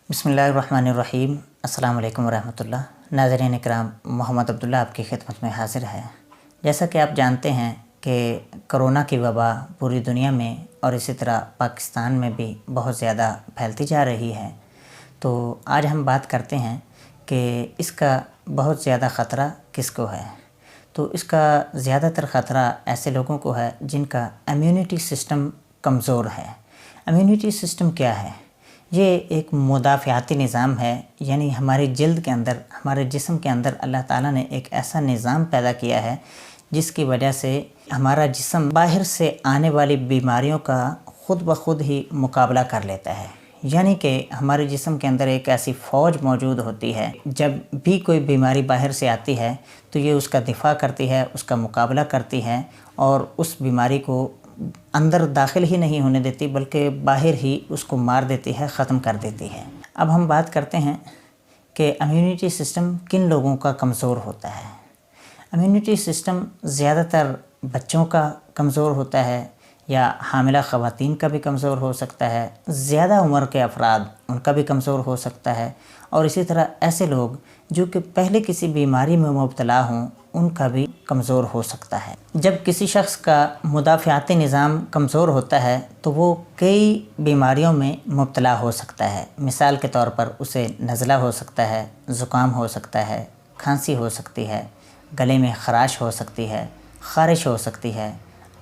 بسم اللہ الرحمن الرحیم۔ السلام علیکم ورحمۃ اللہ۔ ناظرین اکرام، محمد عبداللہ آپ کی خدمت میں حاضر ہے۔ جیسا کہ آپ جانتے ہیں کہ کرونا کی وبا پوری دنیا میں اور اسی طرح پاکستان میں بھی بہت زیادہ پھیلتی جا رہی ہے، تو آج ہم بات کرتے ہیں کہ اس کا بہت زیادہ خطرہ کس کو ہے۔ تو اس کا زیادہ تر خطرہ ایسے لوگوں کو ہے جن کا امیونٹی سسٹم کمزور ہے۔ امیونٹی سسٹم کیا ہے؟ یہ ایک مدافعاتی نظام ہے، یعنی ہماری جلد کے اندر، ہمارے جسم کے اندر اللہ تعالیٰ نے ایک ایسا نظام پیدا کیا ہے جس کی وجہ سے ہمارا جسم باہر سے آنے والی بیماریوں کا خود بخود ہی مقابلہ کر لیتا ہے۔ یعنی کہ ہمارے جسم کے اندر ایک ایسی فوج موجود ہوتی ہے، جب بھی کوئی بیماری باہر سے آتی ہے تو یہ اس کا دفاع کرتی ہے، اس کا مقابلہ کرتی ہے اور اس بیماری کو اندر داخل ہی نہیں ہونے دیتی بلکہ باہر ہی اس کو مار دیتی ہے، ختم کر دیتی ہے۔ اب ہم بات کرتے ہیں کہ امیونٹی سسٹم کن لوگوں کا کمزور ہوتا ہے۔ امیونٹی سسٹم زیادہ تر بچوں کا کمزور ہوتا ہے، یا حاملہ خواتین کا بھی کمزور ہو سکتا ہے، زیادہ عمر کے افراد ان کا بھی کمزور ہو سکتا ہے، اور اسی طرح ایسے لوگ جو کہ پہلے کسی بیماری میں مبتلا ہوں ان کا بھی کمزور ہو سکتا ہے۔ جب کسی شخص کا مدافعاتی نظام کمزور ہوتا ہے تو وہ کئی بیماریوں میں مبتلا ہو سکتا ہے۔ مثال کے طور پر اسے نزلہ ہو سکتا ہے، زکام ہو سکتا ہے، کھانسی ہو سکتی ہے، گلے میں خراش ہو سکتی ہے، خارش ہو سکتی ہے،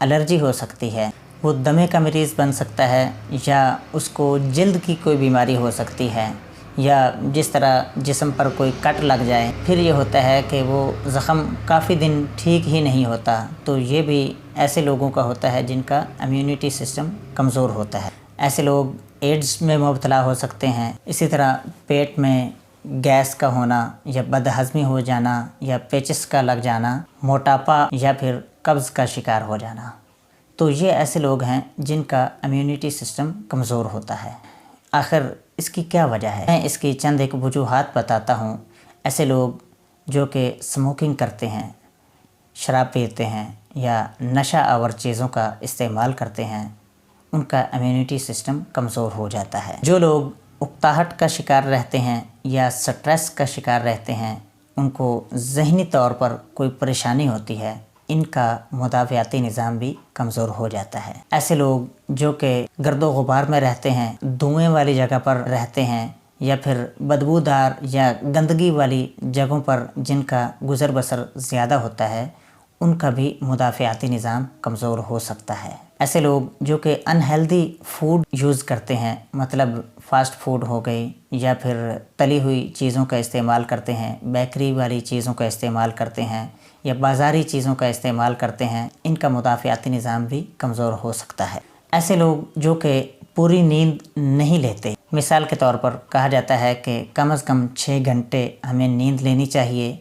الرجی ہو سکتی ہے، وہ دمے کا مریض بن سکتا ہے، یا اس کو جلد کی کوئی بیماری ہو سکتی ہے، یا جس طرح جسم پر کوئی کٹ لگ جائے پھر یہ ہوتا ہے کہ وہ زخم کافی دن ٹھیک ہی نہیں ہوتا، تو یہ بھی ایسے لوگوں کا ہوتا ہے جن کا امیونٹی سسٹم کمزور ہوتا ہے۔ ایسے لوگ ایڈز میں مبتلا ہو سکتے ہیں، اسی طرح پیٹ میں گیس کا ہونا یا بدہضمی ہو جانا یا پیچس کا لگ جانا، موٹاپا یا پھر قبض کا شکار ہو جانا، تو یہ ایسے لوگ ہیں جن کا امیونٹی سسٹم کمزور ہوتا ہے۔ آخر اس کی کیا وجہ ہے؟ میں اس کی چند ایک وجوہات بتاتا ہوں۔ ایسے لوگ جو کہ سموکنگ کرتے ہیں، شراب پیتے ہیں یا نشہ آور چیزوں کا استعمال کرتے ہیں، ان کا امیونٹی سسٹم کمزور ہو جاتا ہے۔ جو لوگ اکتاہٹ کا شکار رہتے ہیں یا سٹریس کا شکار رہتے ہیں، ان کو ذہنی طور پر کوئی پریشانی ہوتی ہے، ان کا مدافعاتی نظام بھی کمزور ہو جاتا ہے۔ ایسے لوگ جو کہ گرد و غبار میں رہتے ہیں، دھوئیں والی جگہ پر رہتے ہیں، یا پھر بدبودار یا گندگی والی جگہوں پر جن کا گزر بسر زیادہ ہوتا ہے، ان کا بھی مدافعاتی نظام کمزور ہو سکتا ہے۔ ایسے لوگ جو کہ انہیلدی فوڈ یوز کرتے ہیں، مطلب فاسٹ فوڈ ہو گئی، یا پھر تلی ہوئی چیزوں کا استعمال کرتے ہیں، بیکری والی چیزوں کا استعمال کرتے ہیں، یا بازاری چیزوں کا استعمال کرتے ہیں، ان کا مدافعاتی نظام بھی کمزور ہو سکتا ہے۔ ایسے لوگ جو کہ پوری نیند نہیں لیتے، مثال کے طور پر کہا جاتا ہے کہ کم از کم 6 گھنٹے ہمیں نیند لینی چاہیے،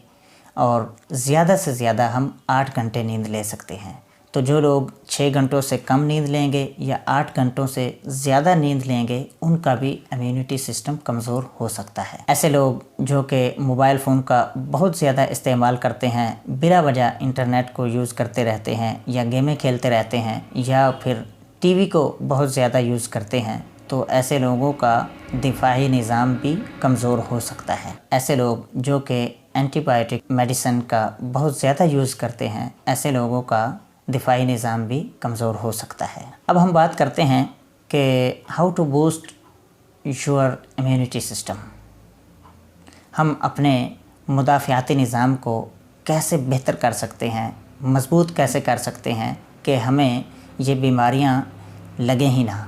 اور زیادہ سے زیادہ ہم 8 گھنٹے نیند لے سکتے ہیں۔ تو جو لوگ 6 گھنٹوں سے کم نیند لیں گے یا 8 گھنٹوں سے زیادہ نیند لیں گے، ان کا بھی امیونٹی سسٹم کمزور ہو سکتا ہے۔ ایسے لوگ جو کہ موبائل فون کا بہت زیادہ استعمال کرتے ہیں، بلا وجہ انٹرنیٹ کو یوز کرتے رہتے ہیں، یا گیمیں کھیلتے رہتے ہیں، یا پھر ٹی وی کو بہت زیادہ یوز کرتے ہیں، تو ایسے لوگوں کا دفاعی نظام بھی کمزور ہو سکتا ہے۔ ایسے لوگ جو کہ اینٹی بائیوٹک میڈیسن کا بہت زیادہ یوز کرتے ہیں، ایسے لوگوں کا دفاعی نظام بھی کمزور ہو سکتا ہے۔ اب ہم بات کرتے ہیں کہ how to boost your immunity system. ہم اپنے مدافعاتی نظام کو کیسے بہتر کر سکتے ہیں، مضبوط کیسے کر سکتے ہیں کہ ہمیں یہ بیماریاں لگیں ہی نہ۔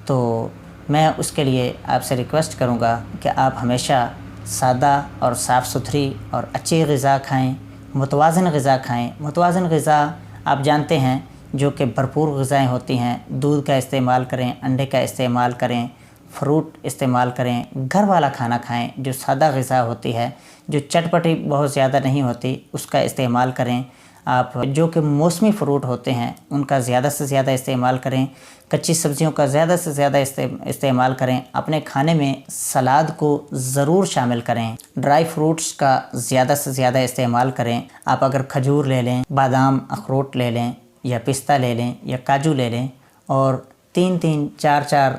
تو میں اس کے لیے آپ سے ریکویسٹ کروں گا کہ آپ ہمیشہ سادہ اور صاف ستھری اور اچھی غذا کھائیں، متوازن غذا کھائیں۔ متوازن غذا آپ جانتے ہیں جو کہ بھرپور غذائیں ہوتی ہیں، دودھ کا استعمال کریں، انڈے کا استعمال کریں، فروٹ استعمال کریں، گھر والا کھانا کھائیں، جو سادہ غذا ہوتی ہے، جو چٹپٹی بہت زیادہ نہیں ہوتی، اس کا استعمال کریں۔ آپ جو کہ موسمی فروٹ ہوتے ہیں ان کا زیادہ سے زیادہ استعمال کریں، کچی سبزیوں کا زیادہ سے زیادہ استعمال کریں، اپنے کھانے میں سلاد کو ضرور شامل کریں، ڈرائی فروٹس کا زیادہ سے زیادہ استعمال کریں۔ آپ اگر کھجور لے لیں، بادام، اخروٹ لے لیں، یا پستہ لے لیں، یا کاجو لے لیں، اور 3 4 4